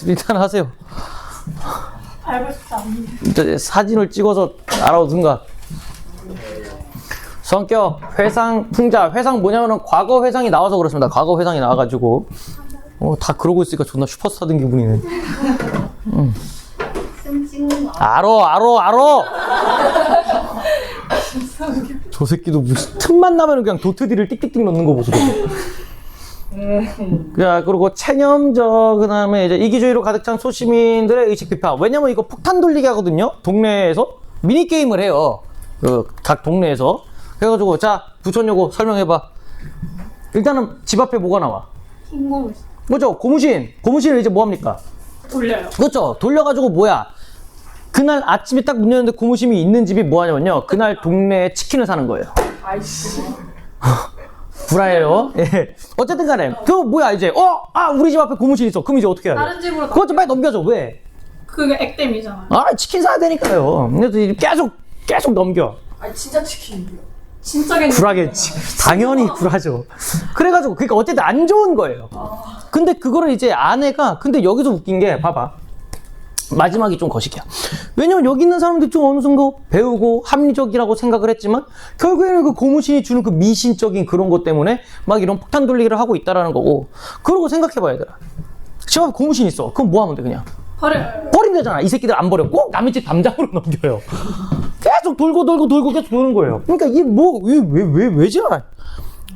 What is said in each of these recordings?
일단 하세요. 알고 싶지 않은데. 사진을 찍어서 알아오든가. 성격, 회상, 풍자. 회상 뭐냐면은 과거 회상이 나와서 그렇습니다. 과거 회상이 나와가지고. 다 그러고 있으니까 존나 슈퍼스타 된 기분이네. 알어. 저 새끼도 무슨 틈만 나면 그냥 도트디를 띡띡띡 넣는 거 보소. 자, 그리고 체념저, 그 다음에 이제 이기주의로 가득 찬 소시민들의 의식 비판. 왜냐면 이거 폭탄 돌리기 하거든요? 동네에서. 미니게임을 해요. 각 동네에서. 그래가지고, 자, 부천 요거 설명해봐. 일단은 집 앞에 뭐가 나와? 흰 고무신. 그죠? 고무신을 이제 뭐합니까? 돌려요. 그렇죠. 돌려가지고 뭐야? 그날 아침에 딱 문 열는데 고무신이 있는 집이 뭐하냐면요. 그날 동네에 치킨을 사는 거예요. 아이씨. 불화해요. 예. 어쨌든 간에 뭐야 이제 우리 집 앞에 고무신 있어. 그럼 이제 어떻게 해야 돼? 다른 집으로 그거 좀 빨리 넘겨줘. 왜? 그게 액땜이잖아요. 치킨 사야 되니까요. 그래서 계속 넘겨. 아니 진짜 치킨이요. 진짜 불하겠지. 당연히 불하죠. 그래가지고 그러니까 어쨌든 안 좋은 거예요. 근데 그거를 이제 아내가 근데 여기서 웃긴 게 봐봐. 마지막이 좀 거시기야. 왜냐면 여기 있는 사람들이 좀 어느 정도 배우고 합리적이라고 생각을 했지만 결국에는 그 고무신이 주는 그 미신적인 그런 것 때문에 막 이런 폭탄 돌리기를 하고 있다라는 거고. 그러고 생각해봐야 돼. 집 앞에 고무신 있어. 그럼 뭐 하면 돼 그냥? 버리면 되잖아. 이 새끼들 안 버려. 꼭 남의 집 담장으로 넘겨요. 계속 돌고 계속 도는 거예요. 그러니까 이게 왜 지랄?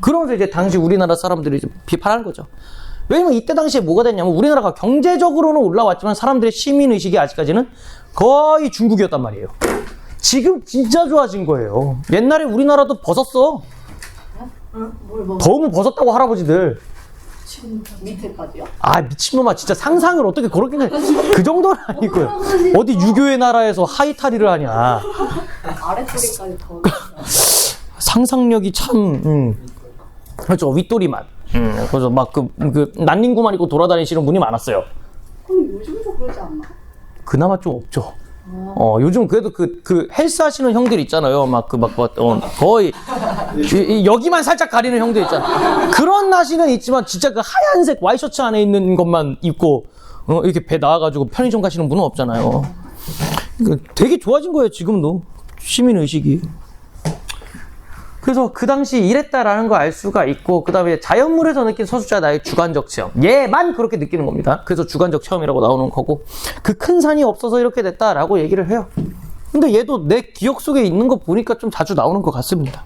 그러면서 이제 당시 우리나라 사람들이 이제 비판하는 거죠. 왜냐면 이때 당시에 뭐가 됐냐면 우리나라가 경제적으로는 올라왔지만 사람들의 시민의식이 아직까지는 거의 중국이었단 말이에요. 지금 진짜 좋아진 거예요. 옛날에 우리나라도 벗었어. 더우면 벗었다고 할아버지들. 지금 밑에까지요? 미친놈아 진짜 상상을 어떻게 그렇게 그 정도는 아니고요. 어디 유교의 나라에서 하이타리를 하냐. 아랫도리까지 더. 상상력이 참 그렇죠. 윗도리만. 그래서 막 그 난닝구만 입고 돌아다니시는 분이 많았어요. 그럼 요즘도 그러지 않나? 그나마 좀 없죠. 요즘 그래도 그 헬스 하시는 형들 있잖아요. 거의 여기만 살짝 가리는 형들 있잖아. 그런 나시는 있지만 진짜 그 하얀색 와이셔츠 안에 있는 것만 입고 이렇게 배 나와가지고 편의점 가시는 분은 없잖아요. 되게 좋아진 거예요 지금도 시민 의식이. 그래서 그 당시 이랬다라는 걸 알 수가 있고, 그 다음에 자연물에서 느낀 서술자 나의 주관적 체험. 얘만 그렇게 느끼는 겁니다. 그래서 주관적 체험이라고 나오는 거고, 그 큰 산이 없어서 이렇게 됐다라고 얘기를 해요. 근데 얘도 내 기억 속에 있는 거 보니까 좀 자주 나오는 것 같습니다.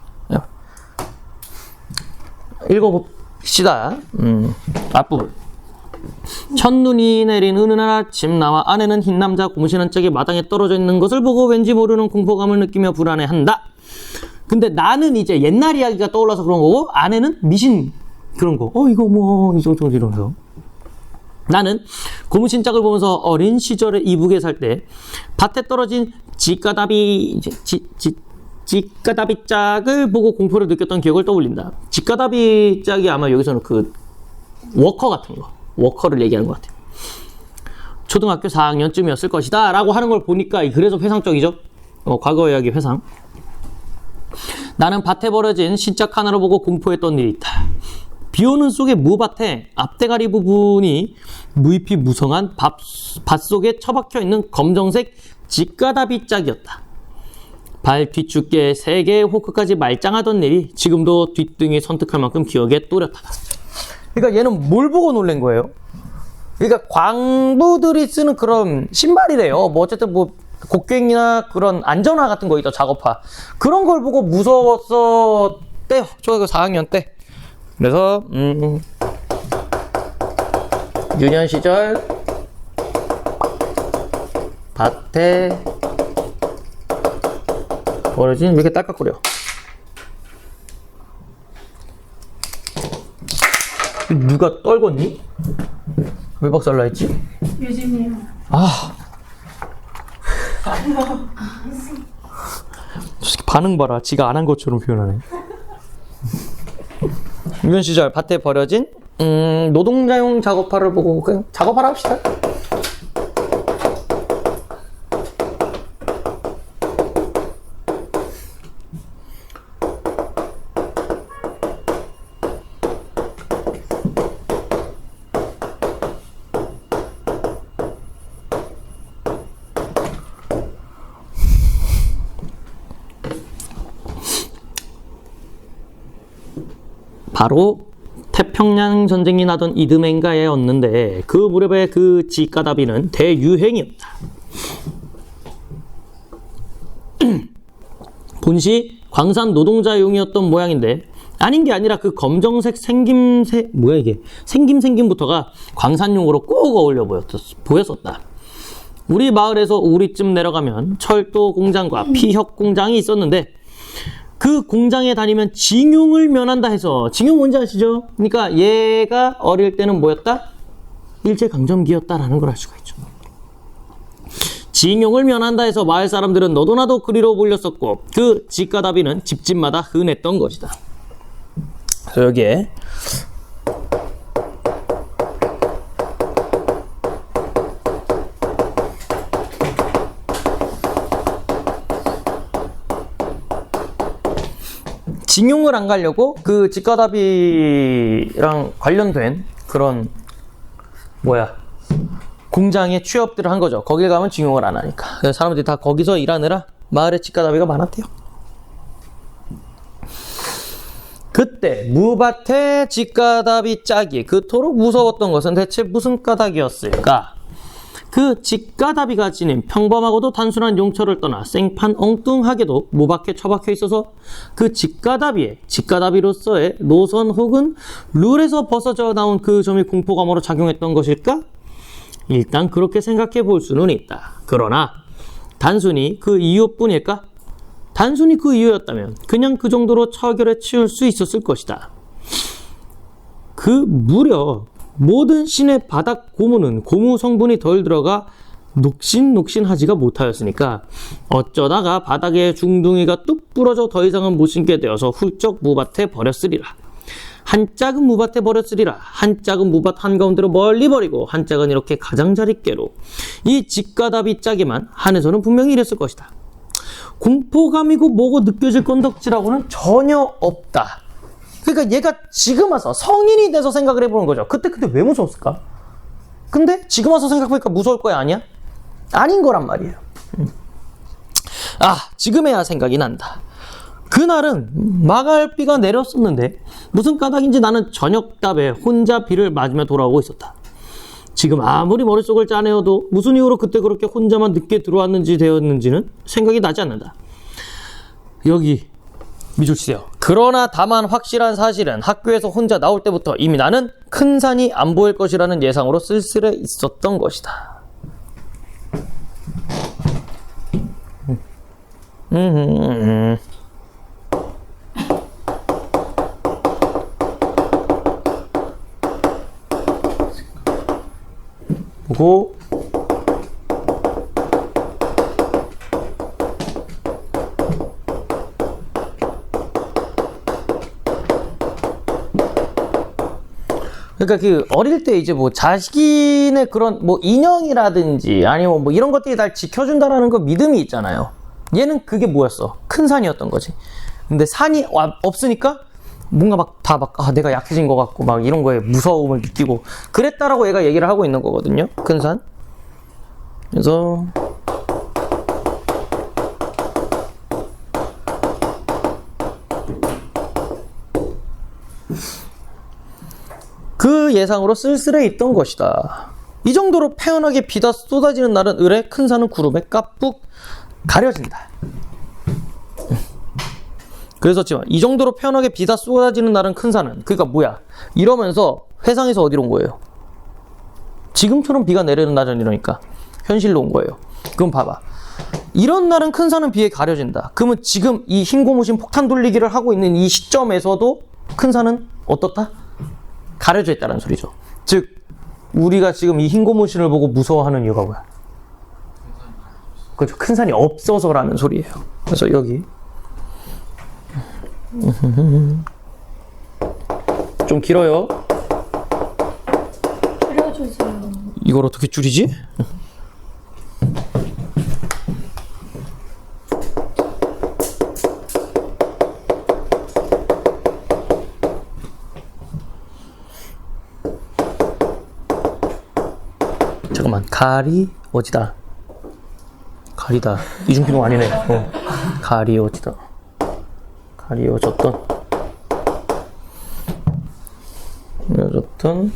읽어봅시다. 앞부분. 첫눈이 내린 은은한 아침, 나와 아내는 흰 남자 고무신 짝이 마당에 떨어져 있는 것을 보고 왠지 모르는 공포감을 느끼며 불안해한다. 근데 나는 이제 옛날 이야기가 떠올라서 그런 거고, 아내는 미신 그런 거. 이러면서. 나는 고무신 짝을 보면서 어린 시절에 이북에 살 때 밭에 떨어진 직가다비 짝을 보고 공포를 느꼈던 기억을 떠올린다. 직가다비 짝이 아마 여기서는 그 워커 같은 거. 워커를 얘기하는 것 같아요. 초등학교 4학년쯤이었을 것이다 라고 하는 걸 보니까 그래서 회상적이죠. 과거 이야기 회상. 나는 밭에 버려진 신짝 하나를 보고 공포했던 일이 있다. 비오는 속의 무밭에 앞대가리 부분이 무잎이 무성한 밭 속에 처박혀 있는 검정색 직가다비 짝이었다. 발 뒤축에 3개의 호크까지 말짱하던 일이 지금도 뒷등이 선택할 만큼 기억에 또렷하다. 그러니까 얘는 뭘 보고 놀란 거예요? 그러니까 광부들이 쓰는 그런 신발이래요. 어쨌든 곡괭이나 그런 안전화 같은 거 있죠, 작업화. 그런 걸 보고 무서웠었대요. 초등학교 4학년 때. 그래서 유년 시절 밭에 버려진 이렇게 딸깍거려. 누가 떨궜니? 왜 박살나 있지? 유진이요. 반응 봐라. 지가 안 한 것처럼 표현하네. 유년 시절 밭에 버려진 노동자용 작업화를 보고 그냥 작업하라 합시다. 바로 태평양 전쟁이 나던 이듬해인가에였는데 그 무렵에 그 지가다비는 대유행이었다. 본시 광산 노동자용이었던 모양인데 아닌 게 아니라 그 검정색 생김부터가 광산용으로 꼭 어울려 보였었다. 우리 마을에서 우리쯤 내려가면 철도 공장과 피혁 공장이 있었는데 그 공장에 다니면 징용을 면한다 해서 징용 뭔지 아시죠? 그러니까 얘가 어릴 때는 뭐였다? 일제강점기였다라는 걸 알 수가 있죠. 징용을 면한다 해서 마을 사람들은 너도나도 그리로 몰렸었고 그 집가다비는 집집마다 흔했던 것이다. 그래서 여기에 징용을 안 가려고 그 집가다비랑 관련된 그런 공장에 취업들을 한 거죠. 거길 가면 징용을 안 하니까. 그래서 사람들이 다 거기서 일하느라 마을에 집가다비가 많았대요. 그때 무밭의 집가다비 짝이 그토록 무서웠던 것은 대체 무슨 까닭이었을까? 그 집가다비가 지닌 평범하고도 단순한 용처를 떠나 생판 엉뚱하게도 무박해 처박혀 있어서 그 집가다비로서의 노선 혹은 룰에서 벗어져 나온 그 점이 공포감으로 작용했던 것일까? 일단 그렇게 생각해 볼 수는 있다. 그러나 단순히 그 이유뿐일까? 단순히 그 이유였다면 그냥 그 정도로 처결해 치울 수 있었을 것이다. 그 무려 모든 신의 바닥 고무는 고무 성분이 덜 들어가 녹신녹신하지가 못하였으니까 어쩌다가 바닥에 중둥이가 뚝 부러져 더 이상은 못 신게 되어서 훌쩍 무밭에 버렸으리라. 한 짝은 무밭에 버렸으리라. 한 짝은 무밭 한가운데로 멀리 버리고 한 짝은 이렇게 가장자리께로. 이 집가다비 짝에만 한에서는 분명히 이랬을 것이다. 공포감이고 뭐고 느껴질 건덕지라고는 전혀 없다. 그러니까 얘가 지금 와서 성인이 돼서 생각을 해보는 거죠. 그때 근데 왜 무서웠을까? 근데 지금 와서 생각해보니까 무서울 거야 아니야? 아닌 거란 말이에요. 지금에야 생각이 난다. 그날은 마갈비가 내렸었는데 무슨 까닭인지 나는 저녁답에 혼자 비를 맞으며 돌아오고 있었다. 지금 아무리 머릿속을 짜내어도 무슨 이유로 그때 그렇게 혼자만 늦게 들어왔는지 되었는지는 생각이 나지 않는다. 여기 미줄치세요. 그러나 다만 확실한 사실은 학교에서 혼자 나올 때부터 이미 나는 큰 산이 안 보일 것이라는 예상으로 쓸쓸해 있었던 것이다. 보고 그러니까 그 어릴 때 이제 뭐 자신의 그런 뭐 인형이라든지 아니면 뭐 이런 것들이 날 지켜준다라는 그 믿음이 있잖아요. 얘는 그게 뭐였어? 큰 산이었던 거지. 근데 산이 없으니까 뭔가 내가 약해진 것 같고 막 이런 거에 무서움을 느끼고 그랬다라고 얘가 얘기를 하고 있는 거거든요. 큰 산. 그래서 그 예상으로 쓸쓸해 있던 것이다. 이 정도로 패연하게 비가 쏟아지는 날은 을에 큰 산은 구름에 까뿍 가려진다. 그랬었지만 이 정도로 패연하게 비가 쏟아지는 날은 큰 산은 그러니까 뭐야? 이러면서 회상에서 어디로 온 거예요? 지금처럼 비가 내리는 날은 이러니까 현실로 온 거예요. 그럼 봐봐. 이런 날은 큰 산은 비에 가려진다. 그러면 지금 이 흰 고무신 폭탄 돌리기를 하고 있는 이 시점에서도 큰 산은 어떻다? 가려져 있다는 소리죠. 즉 우리가 지금 이 흰 고무신을 보고 무서워하는 이유가 뭐야? 그렇죠. 큰 산이 없어서라는 소리예요. 그래서 여기 좀 길어요. 줄여주세요. 이걸 어떻게 줄이지? 잠깐만. 가리어지다. 가리다. 이중기동 아니네. 가리어지다. 가리어졌던. 여튼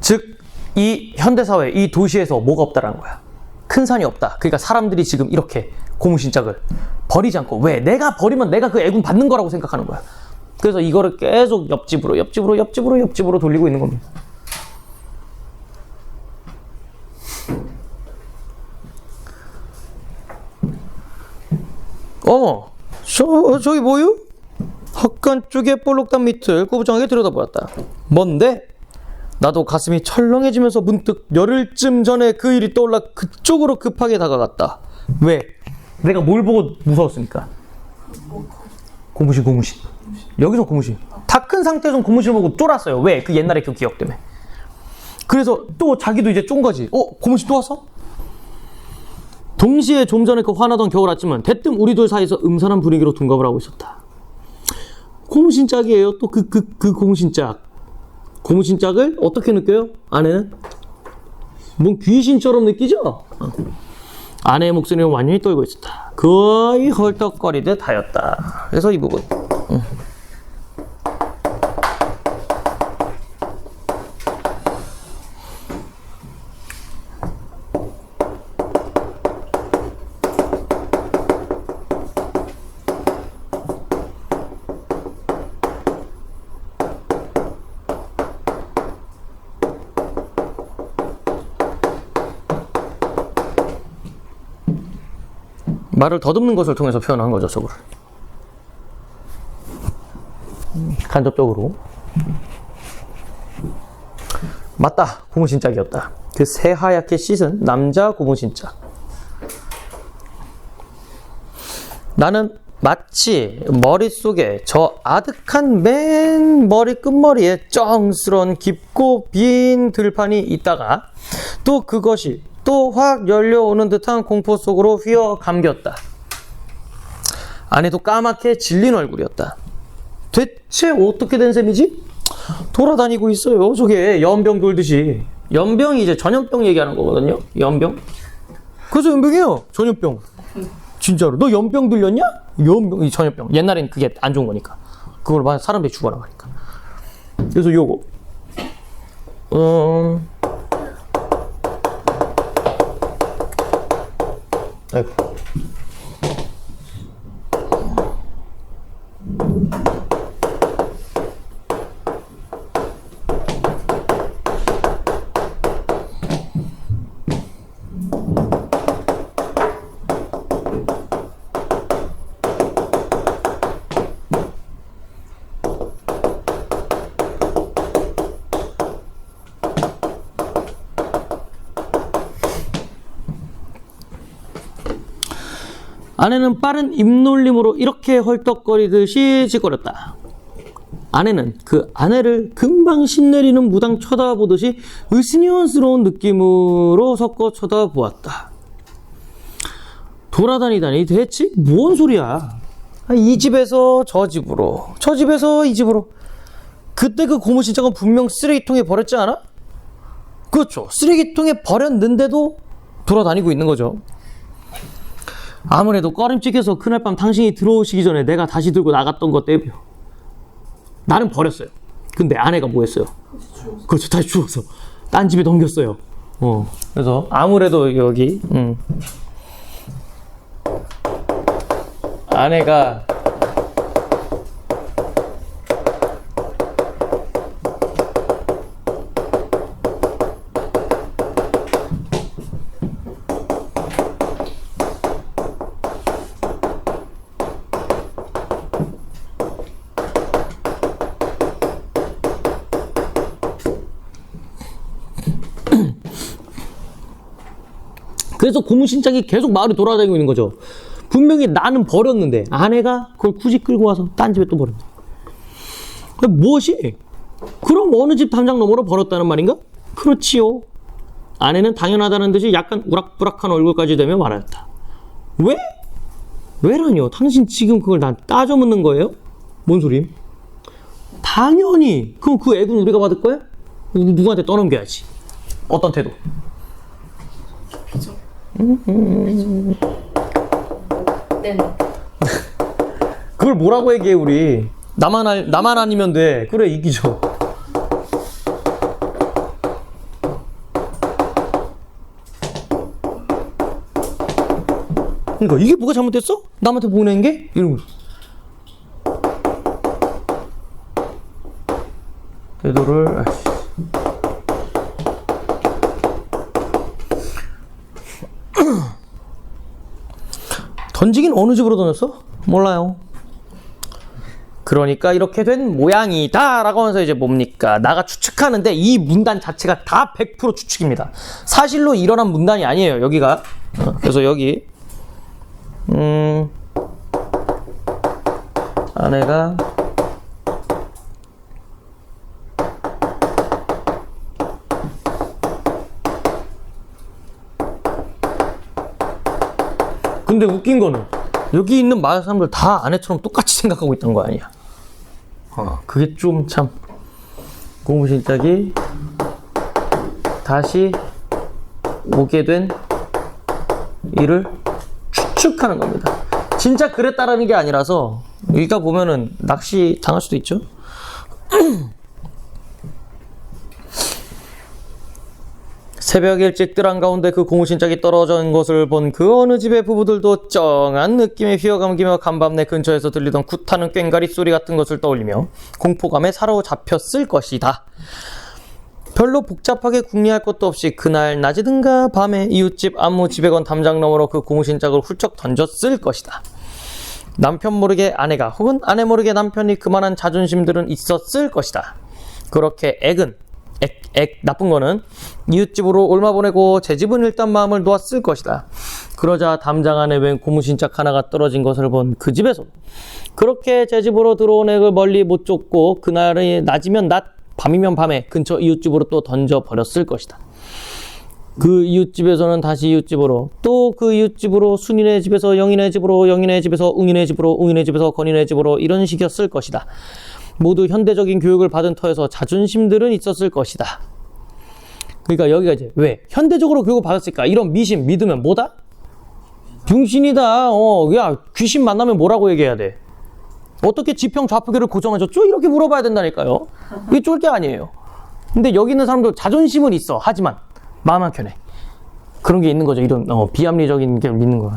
즉, 이 현대사회, 이 도시에서 뭐가 없다라는 거야. 큰 산이 없다. 그러니까 사람들이 지금 이렇게 고무신짝을 버리지 않고, 왜? 내가 버리면 내가 그 애군 받는 거라고 생각하는 거야. 그래서 이거를 계속 옆집으로 돌리고 있는 겁니다. 어머, 저기 뭐요? 헛간 쪽에 볼록단 밑을 꾸부정하게 들여다보았다. 뭔데? 나도 가슴이 철렁해지면서 문득 열흘쯤 전에 그 일이 떠올라 그쪽으로 급하게 다가갔다. 왜? 내가 뭘 보고 무서웠습니까? 고무신. 여기서 고무신. 다 큰 상태에서 고무신을 보고 쫄았어요. 왜? 그 옛날에 그 기억 때문에. 그래서 또 자기도 이제 쫀 거지. 고무신 또 왔어? 동시에 좀 전에 그 화나던 겨울 아침은 대뜸 우리 둘 사이에서 음산한 분위기로 둔갑을 하고 있었다. 고무신짝이에요. 또 그 고무신짝. 고무신짝을 어떻게 느껴요? 아내는? 뭔 귀신처럼 느끼죠? 아내의 목소리는 완전히 떨고 있었다. 거의 헐떡거리듯 하였다. 그래서 이 부분. 말을 더듬는 것을 통해서 표현한 거죠, 저거를. 간접적으로. 맞다, 고무신짝이었다. 그 새하얗게 씻은 남자 고무신짝. 나는 마치 머릿속에 저 아득한 맨 머리 끝머리에 쩡스런 깊고 빈 들판이 있다가 또 그것이 또 확 열려오는 듯한 공포 속으로 휘어 감겼다. 아내도 까맣게 질린 얼굴이었다. 대체 어떻게 된 셈이지? 돌아다니고 있어요. 저게 연병 돌듯이. 연병이 이제 전염병 얘기하는 거거든요. 연병. 그래서 연병이에요. 전염병. 진짜로. 너 연병 들렸냐? 연병, 이 전염병. 옛날엔 그게 안 좋은 거니까. 그걸 막 사람들이 죽어나가니까. 그래서 요거. 아이고. 아내는 빠른 입놀림으로 이렇게 헐떡거리듯이 짓거렸다. 아내는 그 아내를 금방 신내리는 무당 쳐다보듯이 으스니언스러운 느낌으로 섞어 쳐다보았다. 돌아다니다니 대체 뭔 소리야? 이 집에서 저 집으로, 저 집에서 이 집으로. 그때 그 고무신짝은 분명 쓰레기통에 버렸지 않아? 그렇죠. 쓰레기통에 버렸는데도 돌아다니고 있는 거죠. 아무래도 꺼림칙해서 그날 밤 당신이 들어오시기 전에 내가 다시 들고 나갔던 것 때문이요. 나는 버렸어요. 근데 아내가 뭐 했어요? 그렇죠. 다시 주워서 딴 집에 넘겼어요. 그래서 아무래도 여기 아내가 그래서 고무신짝이 계속 마을을 돌아다니고 있는 거죠. 분명히 나는 버렸는데 아내가 그걸 굳이 끌고 와서 딴 집에 또 버렸네. 무엇이? 그럼 어느 집 담장 너머로 버렸다는 말인가? 그렇지요. 아내는 당연하다는 듯이 약간 우락부락한 얼굴까지 되며 말하였다. 왜? 왜라뇨? 당신 지금 그걸 난 따져 묻는 거예요? 뭔 소림? 당연히. 그럼 그 애군 우리가 받을 거야? 누구한테 떠넘겨야지. 어떤 태도? 네. 그걸 뭐라고 얘기해 우리? 나만 아니면 돼. 그래 이기죠. 그러니까 이게 뭐가 잘못됐어? 남한테 보내는 게? 이러면서 태도를 던지긴 어느 집으로 던졌어? 몰라요. 그러니까 이렇게 된 모양이다 라고 하면서 이제 뭡니까? 나가 추측하는데 이 문단 자체가 다 100% 추측입니다. 사실로 일어난 문단이 아니에요. 여기가. 그래서 여기 아내가 근데 웃긴 거는 여기 있는 많은 사람들 다 아내처럼 똑같이 생각하고 있던 거 아니야. 그게 좀 참 고무신짝이 다시 오게 된 일을 추측하는 겁니다. 진짜 그랬다라는 게 아니라서 여기가 보면은 낚시 당할 수도 있죠. 새벽 일찍 뜰 한가운데 그 고무신짝이 떨어진 것을 본 그 어느 집의 부부들도 쩡한 느낌에 휘어감기며 간밤내 근처에서 들리던 굿하는 꽹가리 소리 같은 것을 떠올리며 공포감에 사로잡혔을 것이다. 별로 복잡하게 궁리할 것도 없이 그날 낮이든가 밤에 이웃집 안무 지배건 담장 너머로 그 고무신짝을 훌쩍 던졌을 것이다. 남편 모르게 아내가 혹은 아내 모르게 남편이 그만한 자존심들은 있었을 것이다. 그렇게 나쁜 거는 이웃집으로 옮아보내고 제 집은 일단 마음을 놓았을 것이다. 그러자 담장 안에 웬 고무신짝 하나가 떨어진 것을 본 그 집에서 그렇게 제 집으로 들어온 액을 멀리 못 쫓고 그날이 낮이면 낮, 밤이면 밤에 근처 이웃집으로 또 던져버렸을 것이다. 그 이웃집에서는 다시 이웃집으로, 또 그 이웃집으로, 순이네 집에서 영이네 집으로, 영이네 집에서 웅이네 집으로, 웅이네 집에서 건이네 집으로, 이런 식이었을 것이다. 모두 현대적인 교육을 받은 터에서 자존심들은 있었을 것이다. 그러니까 여기가 이제 왜 현대적으로 교육을 받았을까? 이런 미신 믿으면 뭐다? 병신이다. 야, 귀신 만나면 뭐라고 얘기해야 돼? 어떻게 지평 좌표계를 고정하셨죠? 이렇게 물어봐야 된다니까요. 이게 쫄게 아니에요. 근데 여기 있는 사람도 자존심은 있어. 하지만 마음 한켠에 그런 게 있는 거죠. 이런 비합리적인 게 믿는 거야.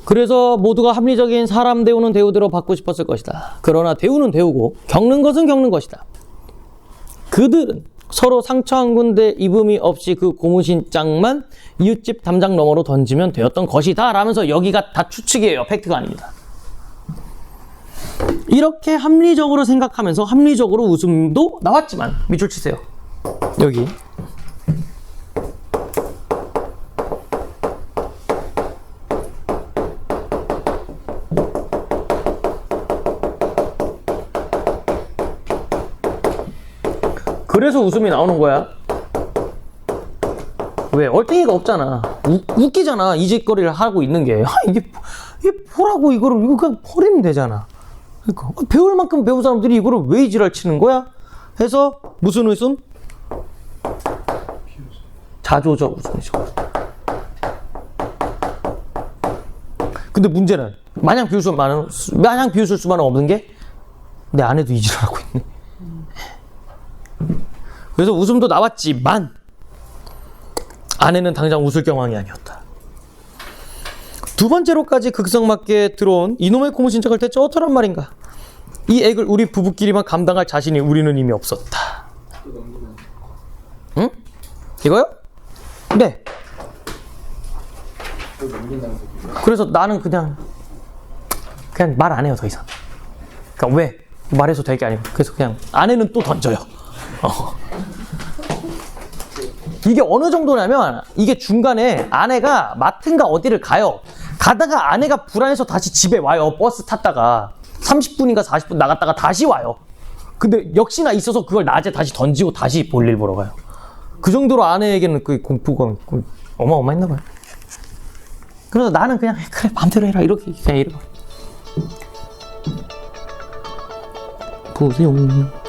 그래서 모두가 합리적인 사람 대우는 대우대로 받고 싶었을 것이다. 그러나 대우는 대우고 겪는 것은 겪는 것이다. 그들은 서로 상처 한 군데 입음이 없이 그 고무신짝만 이웃집 담장 너머로 던지면 되었던 것이다 라면서 여기가 다 추측이에요. 팩트가 아닙니다. 이렇게 합리적으로 생각하면서 합리적으로 웃음도 나왔지만 밑줄 치세요. 여기 그래서 웃음이 나오는 거야. 왜? 얼탱이가 없잖아. 웃기잖아. 이 짓거리를 하고 있는 게. 이게 뭐라고 이거 그냥 버리면 되잖아. 그러니까 배울 만큼 배운 사람들이 이거를 왜 이 지랄 치는 거야? 해서 무슨 웃음? 자조적 웃음이죠. 근데 문제는 마냥 비웃을 수만은 없는 게 내 아내도 이 지랄 하고 있네. 그래서 웃음도 나왔지만 아내는 당장 웃을 경황이 아니었다. 두 번째로까지 극성맞게 들어온 이놈의 고무신짝을 대체 어쩌란 말인가? 이 액을 우리 부부끼리만 감당할 자신이 우리는 이미 없었다. 응? 이거요? 네. 그래서 나는 그냥 말 안 해요. 더 이상. 그러니까 왜? 말해서 될 게 아니고. 그래서 그냥 아내는 또 던져요. 이게 어느 정도냐면 이게 중간에 아내가 마트인가 어디를 가요. 가다가 아내가 불안해서 다시 집에 와요. 버스 탔다가 30분인가 40분 나갔다가 다시 와요. 근데 역시나 있어서 그걸 낮에 다시 던지고 다시 볼일 보러 가요. 그 정도로 아내에게는 그 공포가 어마어마했나 봐요. 그래서 나는 그냥 그래 마음대로 해라 이렇게 그냥 이래. 보세요.